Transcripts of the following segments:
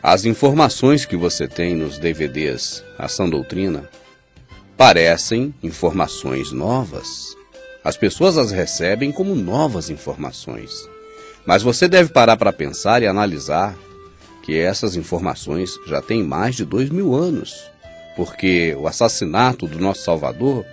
As informações que você tem nos DVDs A Sã Doutrina parecem informações novas. As pessoas as recebem como novas informações. Mas você deve parar para pensar e analisar que essas informações já têm mais de 2000 anos, porque o assassinato do nosso Salvador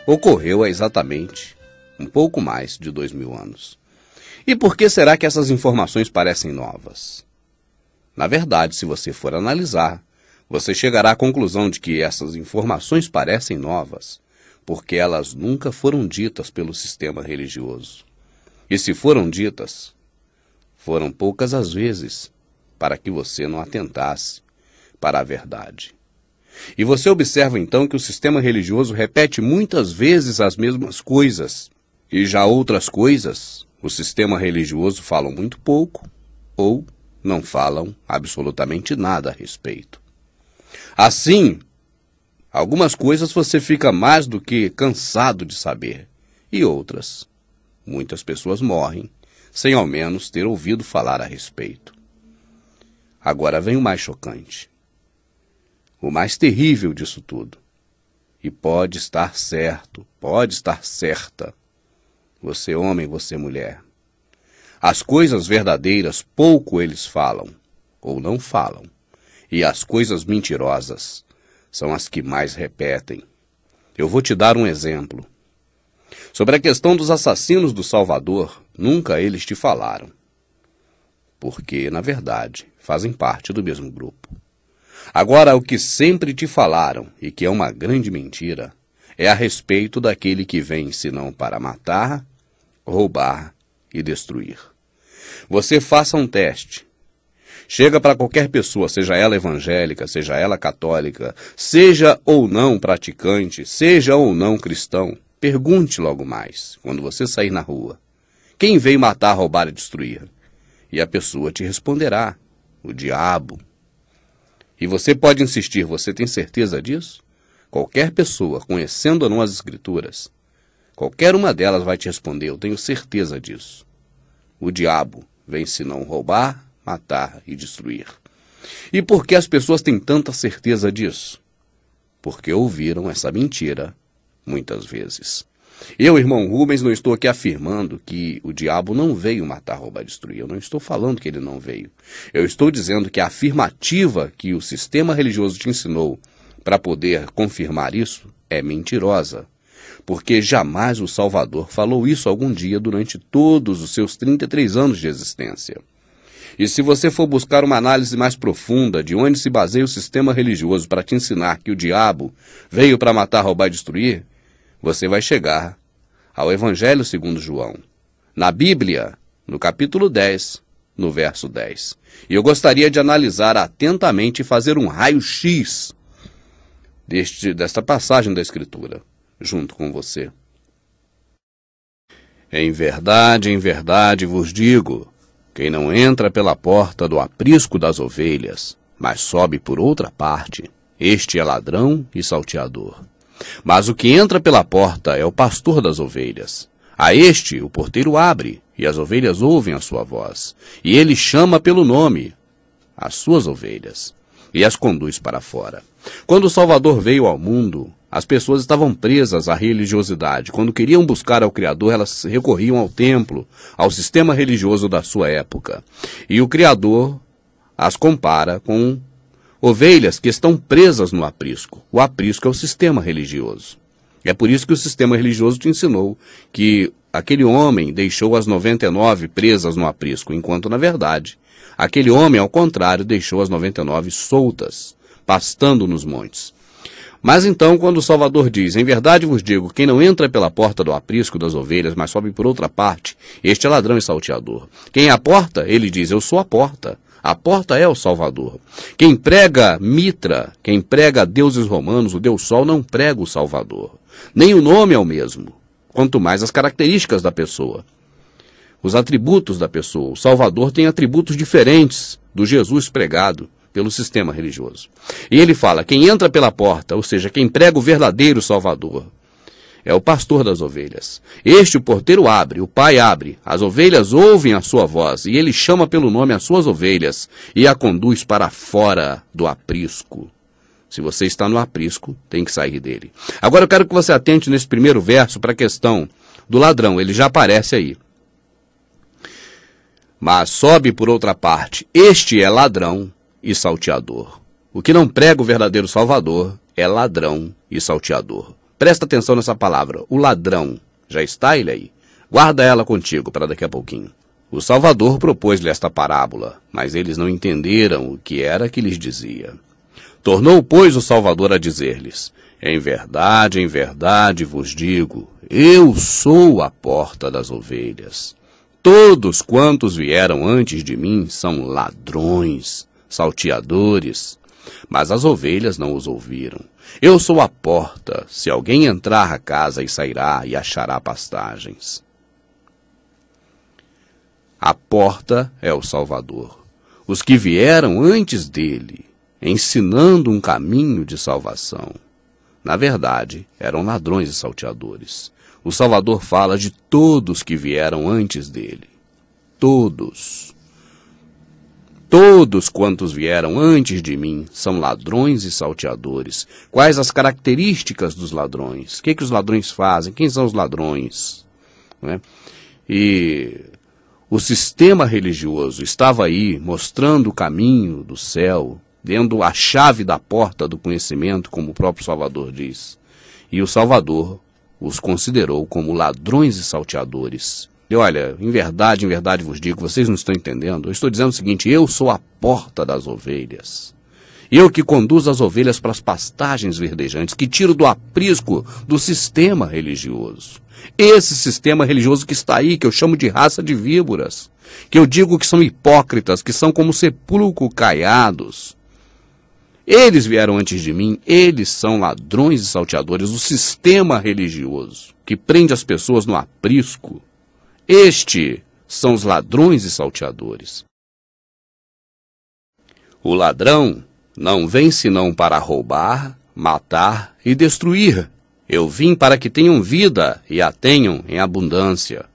ocorreu há exatamente um pouco mais de 2000 anos. E por que será que essas informações parecem novas? Na verdade, se você for analisar, você chegará à conclusão de que essas informações parecem novas, porque elas nunca foram ditas pelo sistema religioso. E se foram ditas, foram poucas as vezes, para que você não atentasse para a verdade. E você observa então que o sistema religioso repete muitas vezes as mesmas coisas, e já outras coisas, o sistema religioso fala muito pouco, ou não falam absolutamente nada a respeito. Assim, algumas coisas você fica mais do que cansado de saber, e outras, muitas pessoas morrem sem ao menos ter ouvido falar a respeito. Agora vem o mais chocante, o mais terrível disso tudo. E pode estar certo, pode estar certa, você homem, você mulher. As coisas verdadeiras pouco eles falam, ou não falam, e as coisas mentirosas são as que mais repetem. Eu vou te dar um exemplo. Sobre a questão dos assassinos do Salvador, nunca eles te falaram, porque, na verdade, fazem parte do mesmo grupo. Agora, o que sempre te falaram, e que é uma grande mentira, é a respeito daquele que vem senão para matar, roubar e destruir. Você faça um teste. Chega para qualquer pessoa, seja ela evangélica, seja ela católica, seja ou não praticante, seja ou não cristão, pergunte logo mais, quando você sair na rua, quem veio matar, roubar e destruir? E a pessoa te responderá, o diabo. E você pode insistir, você tem certeza disso? Qualquer pessoa, conhecendo ou não as Escrituras, qualquer uma delas vai te responder, eu tenho certeza disso. O diabo vem senão roubar, matar e destruir. E por que as pessoas têm tanta certeza disso? Porque ouviram essa mentira muitas vezes. Eu, irmão Rubens, não estou aqui afirmando que o diabo não veio matar, roubar e destruir. Eu não estou falando que ele não veio. Eu estou dizendo que a afirmativa que o sistema religioso te ensinou para poder confirmar isso é mentirosa. Porque jamais o Salvador falou isso algum dia durante todos os seus 33 anos de existência. E se você for buscar uma análise mais profunda de onde se baseia o sistema religioso para te ensinar que o diabo veio para matar, roubar e destruir, você vai chegar ao Evangelho segundo João, na Bíblia, no capítulo 10, no verso 10. E eu gostaria de analisar atentamente e fazer um raio-x desta passagem da Escritura, junto com você. Em verdade vos digo, quem não entra pela porta do aprisco das ovelhas, mas sobe por outra parte, este é ladrão e salteador. Mas o que entra pela porta é o pastor das ovelhas. A este o porteiro abre, e as ovelhas ouvem a sua voz. E ele chama pelo nome as suas ovelhas, e as conduz para fora. Quando o Salvador veio ao mundo, as pessoas estavam presas à religiosidade. Quando queriam buscar ao Criador, elas recorriam ao templo, ao sistema religioso da sua época. E o Criador as compara com ovelhas que estão presas no aprisco. O aprisco é o sistema religioso. É por isso que o sistema religioso te ensinou que aquele homem deixou as 99 presas no aprisco, enquanto, na verdade, aquele homem, ao contrário, deixou as 99 soltas, pastando nos montes. Mas então, quando o Salvador diz, em verdade vos digo, quem não entra pela porta do aprisco das ovelhas, mas sobe por outra parte, este é ladrão e salteador. Quem é a porta? Ele diz, eu sou a porta. A porta é o Salvador. Quem prega Mitra, quem prega deuses romanos, o Deus Sol, não prega o Salvador. Nem o nome é o mesmo, quanto mais as características da pessoa. Os atributos da pessoa. O Salvador tem atributos diferentes do Jesus pregado pelo sistema religioso. E ele fala, quem entra pela porta, ou seja, quem prega o verdadeiro Salvador, é o pastor das ovelhas. Este o porteiro abre, o pai abre, as ovelhas ouvem a sua voz, e ele chama pelo nome as suas ovelhas e a conduz para fora do aprisco. Se você está no aprisco, tem que sair dele. Agora eu quero que você atente nesse primeiro verso para a questão do ladrão, ele já aparece aí. Mas sobe por outra parte, este é ladrão e salteador. O que não prega o verdadeiro Salvador é ladrão e salteador. Presta atenção nessa palavra, o ladrão. Já está ele aí? Guarda ela contigo para daqui a pouquinho. O Salvador propôs-lhe esta parábola, mas eles não entenderam o que era que lhes dizia. Tornou, pois, o Salvador a dizer-lhes: em verdade vos digo, eu sou a porta das ovelhas. Todos quantos vieram antes de mim são ladrões, salteadores, mas as ovelhas não os ouviram. Eu sou a porta, se alguém entrar à casa e sairá e achará pastagens. A porta é o Salvador. Os que vieram antes dele, ensinando um caminho de salvação, na verdade, eram ladrões e salteadores. O Salvador fala de todos que vieram antes dele. Todos. Todos quantos vieram antes de mim são ladrões e salteadores. Quais as características dos ladrões? O que os ladrões fazem? Quem são os ladrões? Né? E o sistema religioso estava aí mostrando o caminho do céu, dando a chave da porta do conhecimento, como o próprio Salvador diz. E o Salvador os considerou como ladrões e salteadores. E olha, em verdade vos digo, vocês não estão entendendo. Eu estou dizendo o seguinte: eu sou a porta das ovelhas. Eu que conduzo as ovelhas para as pastagens verdejantes, que tiro do aprisco do sistema religioso. Esse sistema religioso que está aí, que eu chamo de raça de víboras, que eu digo que são hipócritas, que são como sepulcro caiados. Eles vieram antes de mim, eles são ladrões e salteadores, o sistema religioso que prende as pessoas no aprisco. Estes são os ladrões e salteadores. O ladrão não vem senão para roubar, matar e destruir. Eu vim para que tenham vida e a tenham em abundância.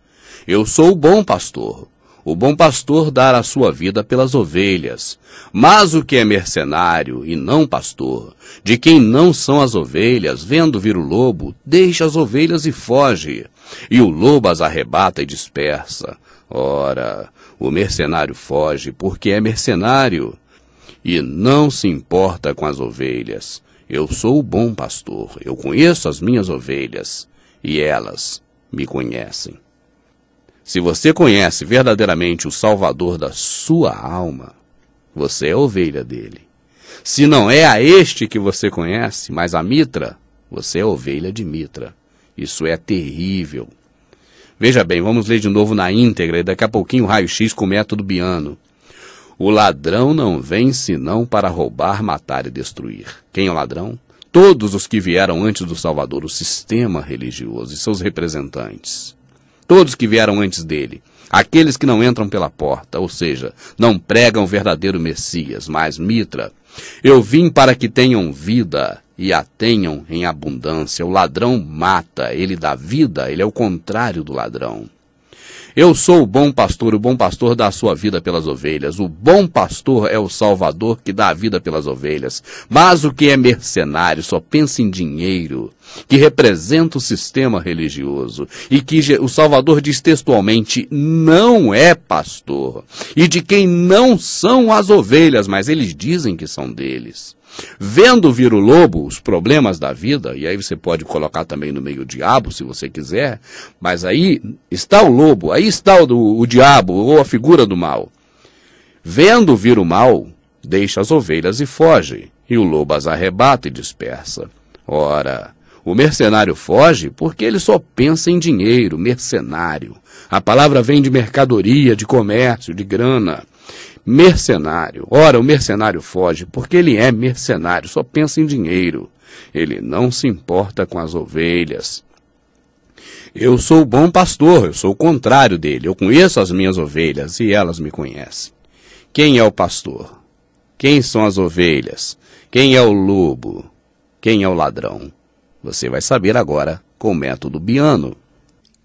Eu sou o bom pastor. O bom pastor dá a sua vida pelas ovelhas. Mas o que é mercenário e não pastor, de quem não são as ovelhas, vendo vir o lobo, deixa as ovelhas e foge. E o lobo as arrebata e dispersa. Ora, o mercenário foge porque é mercenário e não se importa com as ovelhas. Eu sou o bom pastor, eu conheço as minhas ovelhas e elas me conhecem. Se você conhece verdadeiramente o Salvador da sua alma, você é ovelha dele. Se não é a este que você conhece, mas a Mitra, você é ovelha de Mitra. Isso é terrível. Veja bem, vamos ler de novo na íntegra e daqui a pouquinho o raio-x com o método Biano. O ladrão não vem senão para roubar, matar e destruir. Quem é o ladrão? Todos os que vieram antes do Salvador, o sistema religioso e seus representantes. Todos que vieram antes dele, aqueles que não entram pela porta, ou seja, não pregam o verdadeiro Messias, mas Mitra. Eu vim para que tenham vida e a tenham em abundância. O ladrão mata, ele dá vida, ele é o contrário do ladrão. Eu sou o bom pastor dá a sua vida pelas ovelhas. O bom pastor é o Salvador que dá a vida pelas ovelhas. Mas o que é mercenário só pensa em dinheiro, que representa o sistema religioso, e que o Salvador diz textualmente, não é pastor, e de quem não são as ovelhas, mas eles dizem que são deles. Vendo vir o lobo, os problemas da vida, e aí você pode colocar também no meio o diabo, se você quiser, mas aí está o lobo, aí está o diabo, ou a figura do mal. Vendo vir o mal, deixa as ovelhas e foge, e o lobo as arrebata e dispersa. Ora, o mercenário foge porque ele só pensa em dinheiro, mercenário. A palavra vem de mercadoria, de comércio, de grana. Mercenário. Ora, o mercenário foge porque ele é mercenário, só pensa em dinheiro. Ele não se importa com as ovelhas. Eu sou o bom pastor, eu sou o contrário dele. Eu conheço as minhas ovelhas e elas me conhecem. Quem é o pastor? Quem são as ovelhas? Quem é o lobo? Quem é o ladrão? Você vai saber agora com o método Biano.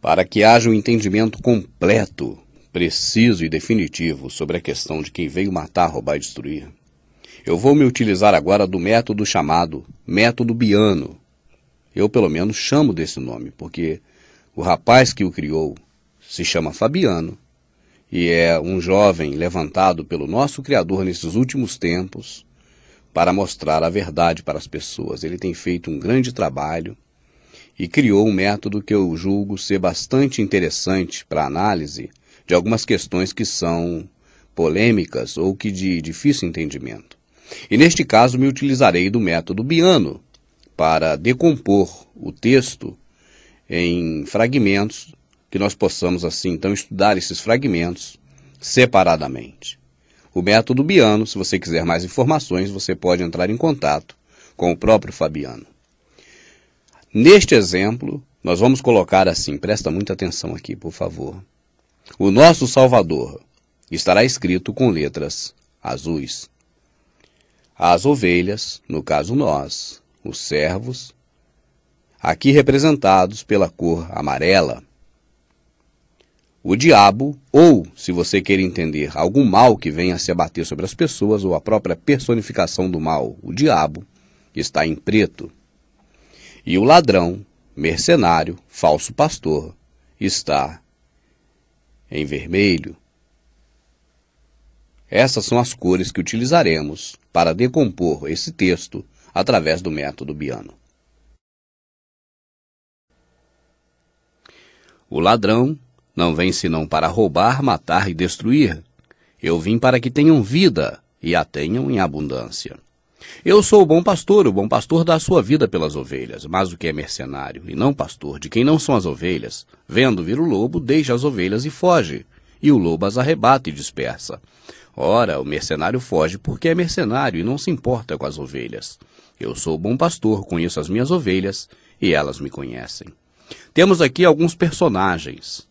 Para que haja um entendimento completo, preciso e definitivo sobre a questão de quem veio matar, roubar e destruir, eu vou me utilizar agora do método chamado método Biano. Eu, pelo menos, chamo desse nome, porque o rapaz que o criou se chama Fabiano e é um jovem levantado pelo nosso Criador nesses últimos tempos para mostrar a verdade para as pessoas. Ele tem feito um grande trabalho e criou um método que eu julgo ser bastante interessante para análise de algumas questões que são polêmicas ou que de difícil entendimento. E neste caso me utilizarei do método Biano para decompor o texto em fragmentos que nós possamos assim então estudar esses fragmentos separadamente. O método Biano, se você quiser mais informações, você pode entrar em contato com o próprio Fabiano. Neste exemplo, nós vamos colocar assim, presta muita atenção aqui, por favor. O nosso Salvador estará escrito com letras azuis. As ovelhas, no caso nós, os servos, aqui representados pela cor amarela. O diabo, ou, se você quer entender, algum mal que venha a se abater sobre as pessoas, ou a própria personificação do mal, o diabo, está em preto. E o ladrão, mercenário, falso pastor, está em vermelho. Essas são as cores que utilizaremos para decompor esse texto através do método Biano. O ladrão não vem senão para roubar, matar e destruir. Eu vim para que tenham vida e a tenham em abundância. Eu sou o bom pastor dá a sua vida pelas ovelhas, mas o que é mercenário e não pastor, de quem não são as ovelhas, vendo vir o lobo, deixa as ovelhas e foge, e o lobo as arrebata e dispersa. Ora, o mercenário foge porque é mercenário e não se importa com as ovelhas. Eu sou o bom pastor, conheço as minhas ovelhas e elas me conhecem. Temos aqui alguns personagens.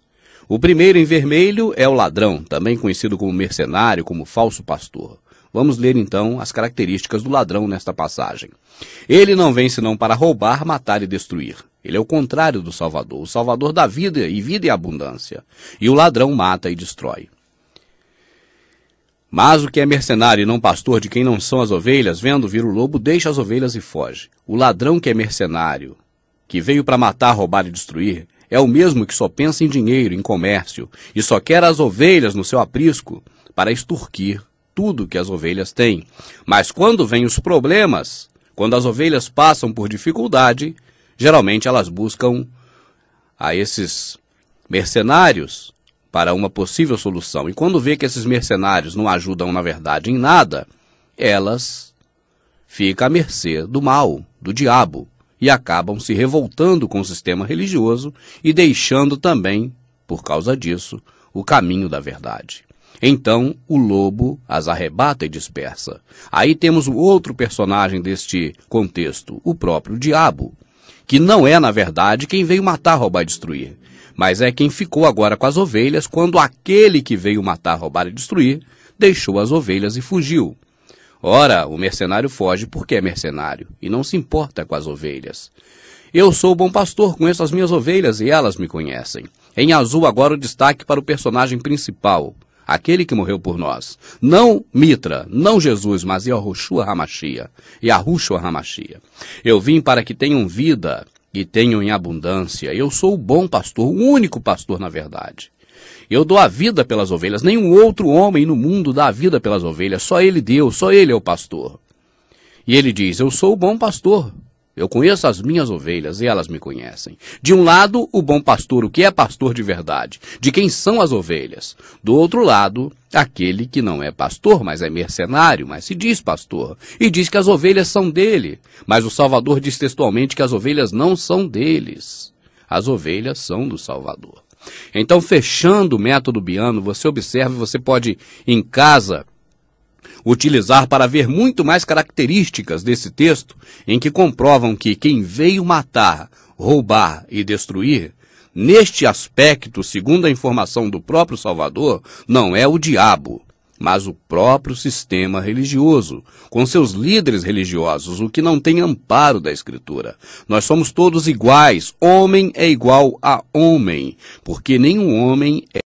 O primeiro em vermelho é o ladrão, também conhecido como mercenário, como falso pastor. Vamos ler então as características do ladrão nesta passagem. Ele não vem senão para roubar, matar e destruir. Ele é o contrário do Salvador. O Salvador dá vida e abundância. E o ladrão mata e destrói. Mas o que é mercenário e não pastor, de quem não são as ovelhas, vendo vir o lobo, deixa as ovelhas e foge. O ladrão que é mercenário, que veio para matar, roubar e destruir, é o mesmo que só pensa em dinheiro, em comércio, e só quer as ovelhas no seu aprisco para extorquir tudo que as ovelhas têm. Mas quando vêm os problemas, quando as ovelhas passam por dificuldade, geralmente elas buscam a esses mercenários para uma possível solução. E quando vê que esses mercenários não ajudam, na verdade, em nada, elas ficam à mercê do mal, do diabo, e acabam se revoltando com o sistema religioso e deixando também, por causa disso, o caminho da verdade. Então, o lobo as arrebata e dispersa. Aí temos o outro personagem deste contexto, o próprio diabo, que não é, na verdade, quem veio matar, roubar e destruir, mas é quem ficou agora com as ovelhas quando aquele que veio matar, roubar e destruir deixou as ovelhas e fugiu. Ora, o mercenário foge porque é mercenário e não se importa com as ovelhas. Eu sou o bom pastor, conheço as minhas ovelhas e elas me conhecem. Em azul agora o destaque para o personagem principal, aquele que morreu por nós. Não Mitra, não Jesus, mas Yahushua HaMashiach. Eu vim para que tenham vida e tenham em abundância. Eu sou o bom pastor, o único pastor na verdade. Eu dou a vida pelas ovelhas. Nenhum outro homem no mundo dá a vida pelas ovelhas. Só ele deu, só ele é o pastor. E ele diz, eu sou o bom pastor. Eu conheço as minhas ovelhas e elas me conhecem. De um lado, o bom pastor, o que é pastor de verdade, de quem são as ovelhas. Do outro lado, aquele que não é pastor, mas é mercenário, mas se diz pastor, e diz que as ovelhas são dele. Mas o Salvador diz textualmente que as ovelhas não são deles. As ovelhas são do Salvador. Então, fechando o método Biano, você observa, você pode, em casa, utilizar para ver muito mais características desse texto, em que comprovam que quem veio matar, roubar e destruir, neste aspecto, segundo a informação do próprio Salvador, não é o diabo, mas o próprio sistema religioso, com seus líderes religiosos, o que não tem amparo da Escritura. Nós somos todos iguais, homem é igual a homem, porque nenhum homem é